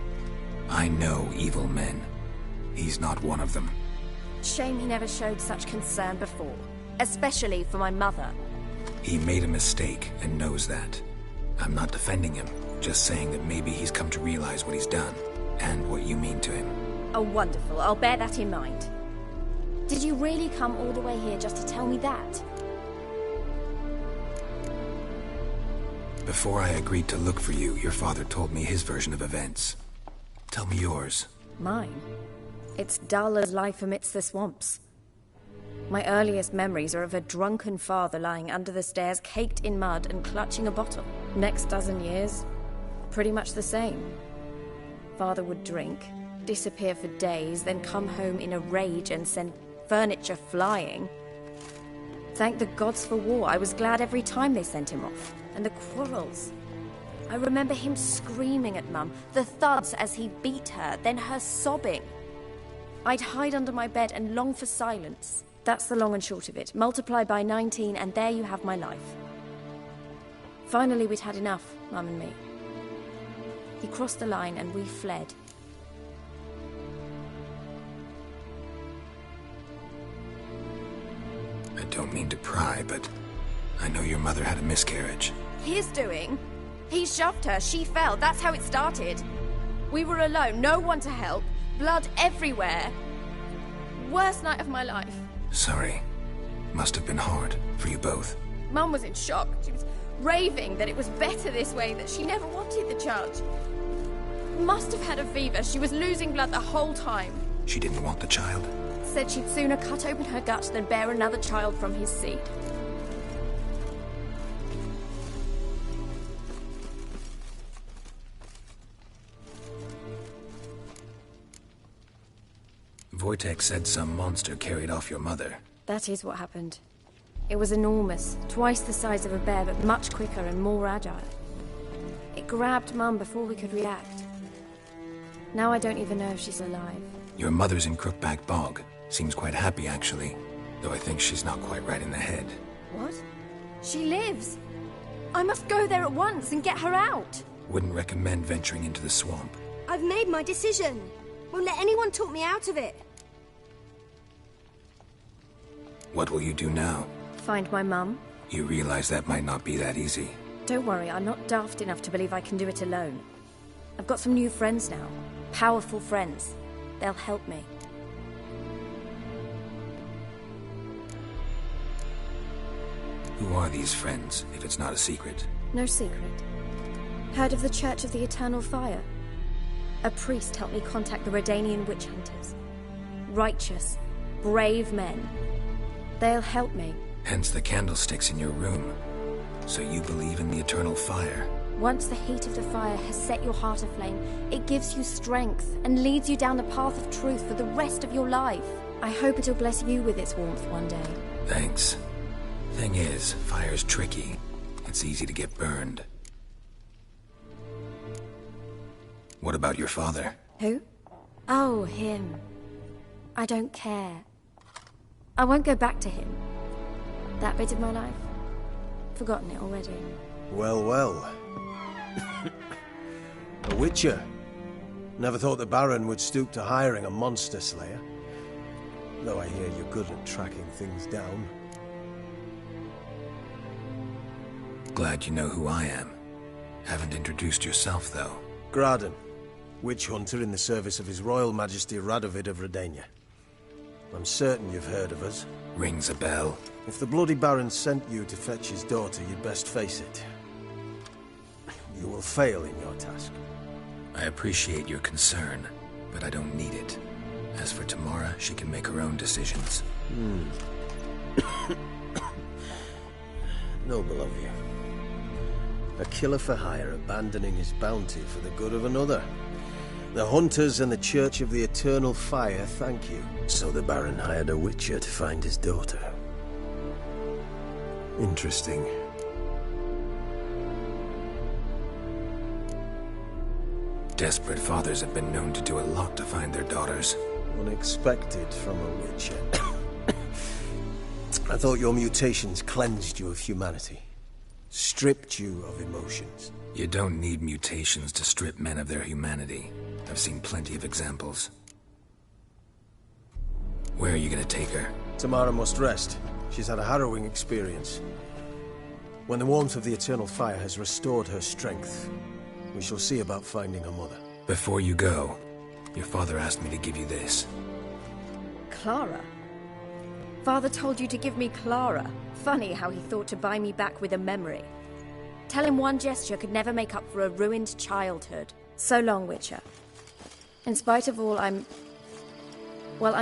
I know evil men. He's not one of them. Shame he never showed such concern before. Especially for my mother. He made a mistake and knows that. I'm not defending him, just saying that maybe he's come to realize what he's done, and what you mean to him. Oh, wonderful. I'll bear that in mind. Did you really come all the way here just to tell me that? Before I agreed to look for you, your father told me his version of events. Tell me yours. Mine? It's dull as life amidst the swamps. My earliest memories are of a drunken father lying under the stairs, caked in mud and clutching a bottle. Next dozen years, pretty much the same. Father would drink, disappear for days, then come home in a rage and send furniture flying. Thank the gods for war. I was glad every time they sent him off. And the quarrels. I remember him screaming at Mum, the thuds as he beat her, then her sobbing. I'd hide under my bed and long for silence. That's the long and short of it. Multiply by 19 and there you have my life. Finally we'd had enough, Mum and me. He crossed the line and we fled. I don't mean to pry, but I know your mother had a miscarriage. His doing? He shoved her, she fell, that's how it started. We were alone, no one to help, blood everywhere. Worst night of my life. Sorry. Must have been hard for you both. Mum was in shock. She was raving that it was better this way, that she never wanted the charge. Must have had a fever. She was losing blood the whole time. She didn't want the child? Said she'd sooner cut open her gut than bear another child from his seed. Wojtek said some monster carried off your mother. That is what happened. It was enormous, twice the size of a bear, but much quicker and more agile. It grabbed Mum before we could react. Now I don't even know if she's alive. Your mother's in Crookback Bog. Seems quite happy, actually. Though I think she's not quite right in the head. What? She lives! I must go there at once and get her out! Wouldn't recommend venturing into the swamp. I've made my decision. Won't let anyone talk me out of it. What will you do now? Find my mum. You realize that might not be that easy. Don't worry, I'm not daft enough to believe I can do it alone. I've got some new friends now. Powerful friends. They'll help me. Who are these friends, if it's not a secret? No secret. Heard of the Church of the Eternal Fire? A priest helped me contact the Redanian witch hunters. Righteous, brave men. They'll help me. Hence the candlesticks in your room. So you believe in the Eternal Fire? Once the heat of the fire has set your heart aflame, it gives you strength and leads you down the path of truth for the rest of your life. I hope it'll bless you with its warmth one day. Thanks. Thing is, fire's tricky. It's easy to get burned. What about your father? Who? Oh, him. I don't care. I won't go back to him. That bit of my life? Forgotten it already. Well, well. A witcher. Never thought the Baron would stoop to hiring a monster slayer. Though I hear you're good at tracking things down. Glad you know who I am. Haven't introduced yourself, though. Graden, witch hunter in the service of His Royal Majesty Radovid of Redania. I'm certain you've heard of us. Rings a bell. If the Bloody Baron sent you to fetch his daughter, you'd best face it. You will fail in your task. I appreciate your concern, but I don't need it. As for Tamara, she can make her own decisions. Noble of you. A killer for hire abandoning his bounty for the good of another. The Hunters and the Church of the Eternal Fire thank you. So the Baron hired a witcher to find his daughter. Interesting. Desperate fathers have been known to do a lot to find their daughters. Unexpected from a witcher. I thought your mutations cleansed you of humanity. Stripped you of emotions. You don't need mutations to strip men of their humanity. I've seen plenty of examples. Where are you gonna take her? Tamara must rest. She's had a harrowing experience. When the warmth of the Eternal Fire has restored her strength, we shall see about finding her mother. Before you go, your father asked me to give you this. Clara? Father told you to give me Clara. Funny how he thought to buy me back with a memory. Tell him one gesture could never make up for a ruined childhood. So long, Witcher. In spite of all, I'm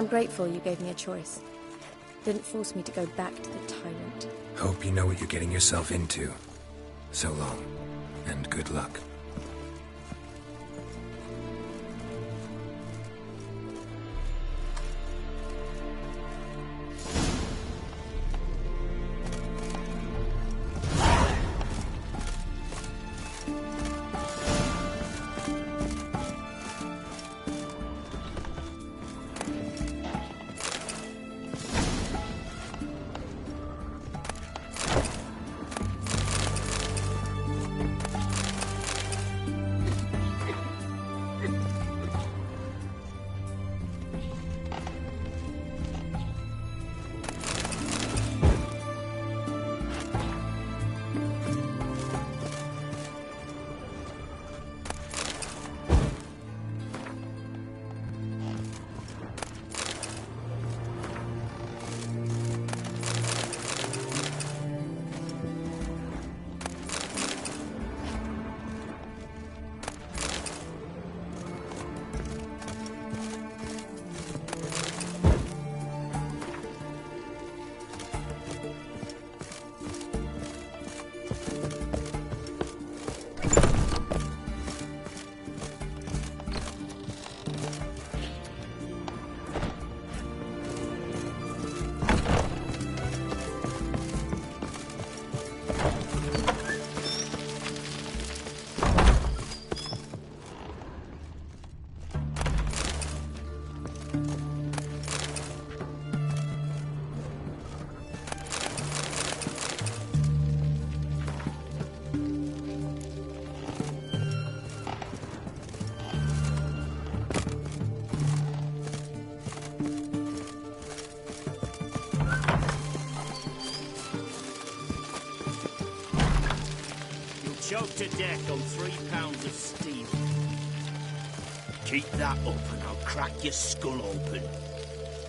grateful you gave me a choice. Didn't force me to go back to the tyrant. Hope you know what you're getting yourself into. So long, and good luck. Choked to death on 3 pounds of steel. Keep that up and I'll crack your skull open.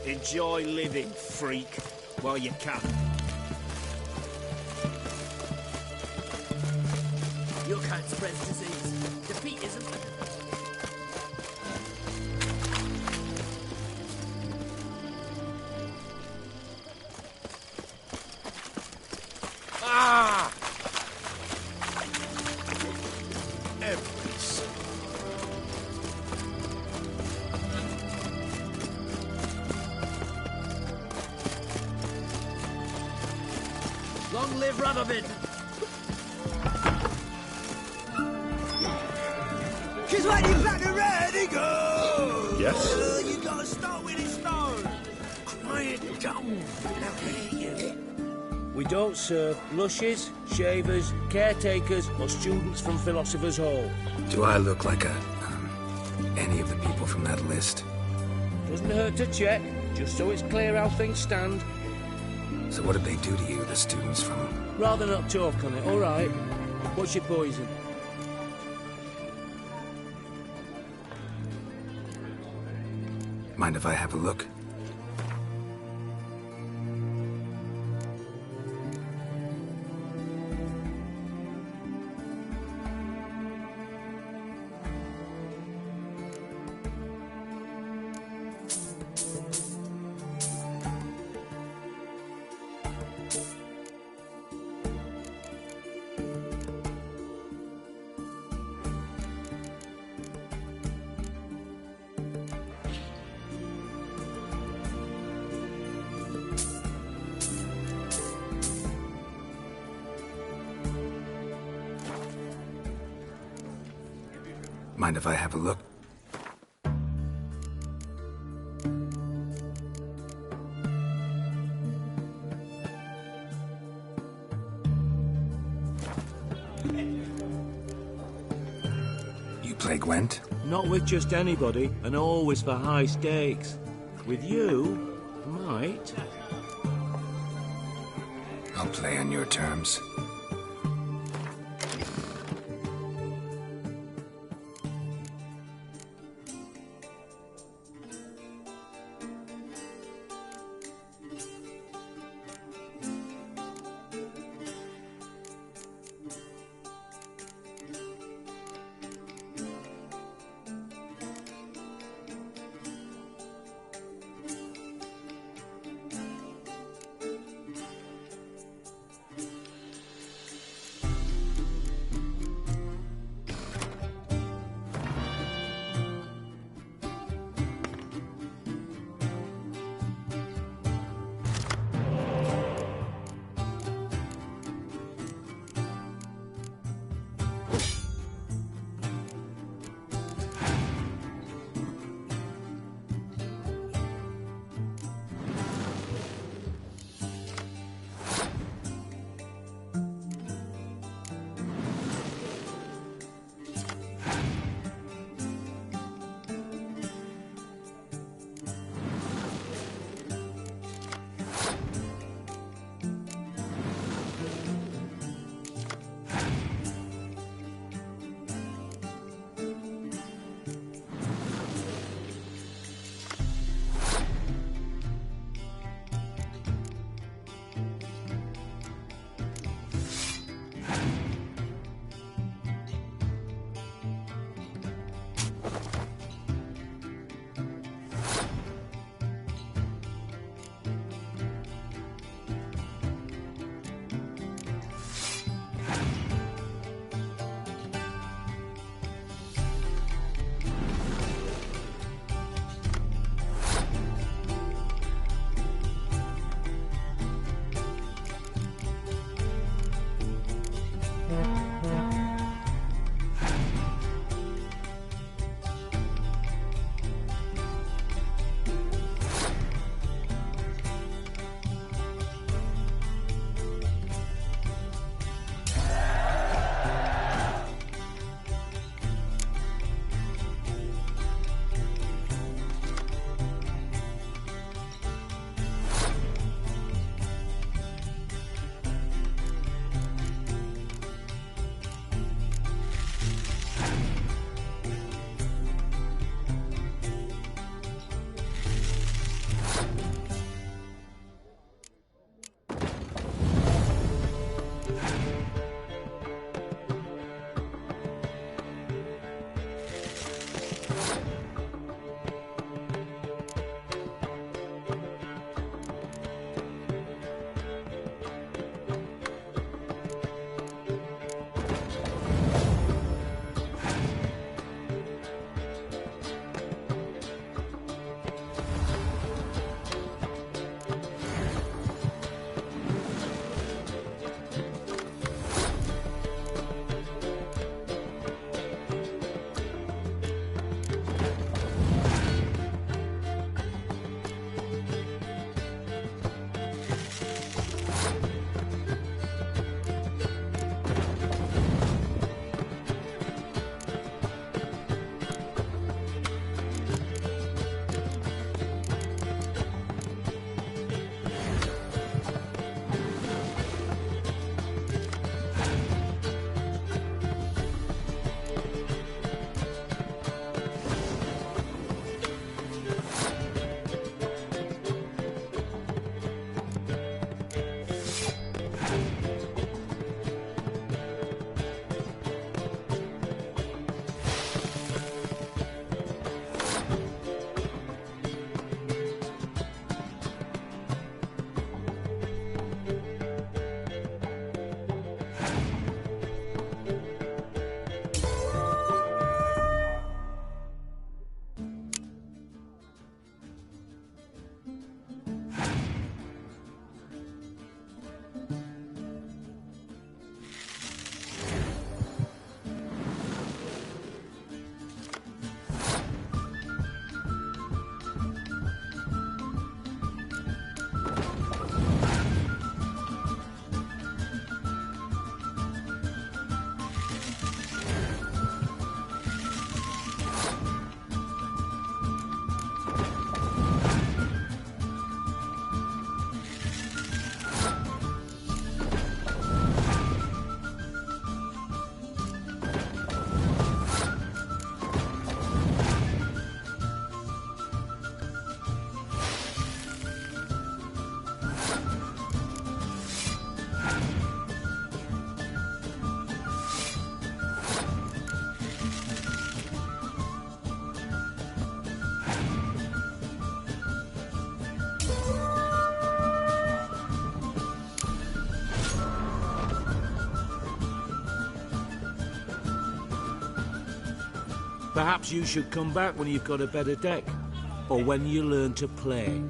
Enjoy living, freak, while you can. Your kind spreads disease. Defeat isn't... Long live Radovid! She's waiting black and ready, go! Yes? You gotta start with his stone. Quiet down. Now hear you. We don't serve lushes, shavers, caretakers, or students from Philosopher's Hall. Do I look like any of the people from that list? Doesn't hurt to check, just so it's clear how things stand. So what did they do to you, the students from... Rather not talk on it, all right? What's your poison? Mind if I have a look? Mind if I have a look? You play Gwent? Not with just anybody, and always for high stakes. With you, I might. I'll play on your terms. Perhaps you should come back when you've got a better deck. Or when you learn to play.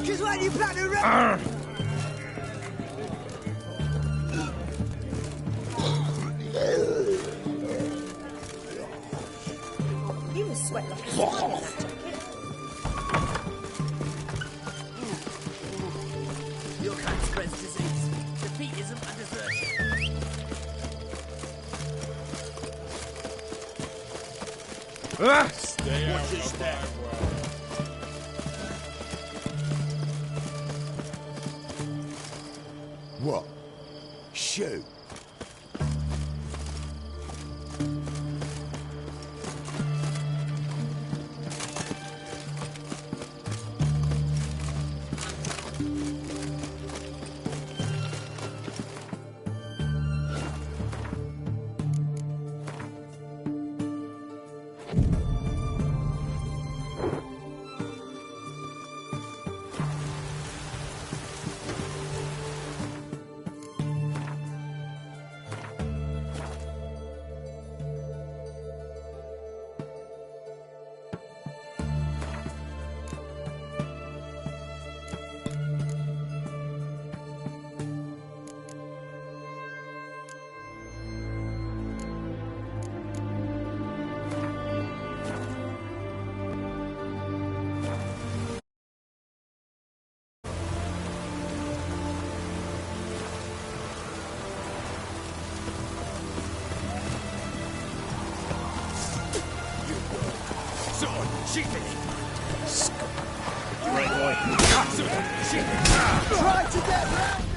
Just when you plan to run. You must sweat like a swine in that jacket. Your kind spreads disease. Defeatism and desertion. Stay out of my way. What? Shoot. Shoot me! Right, boy. Try to get round!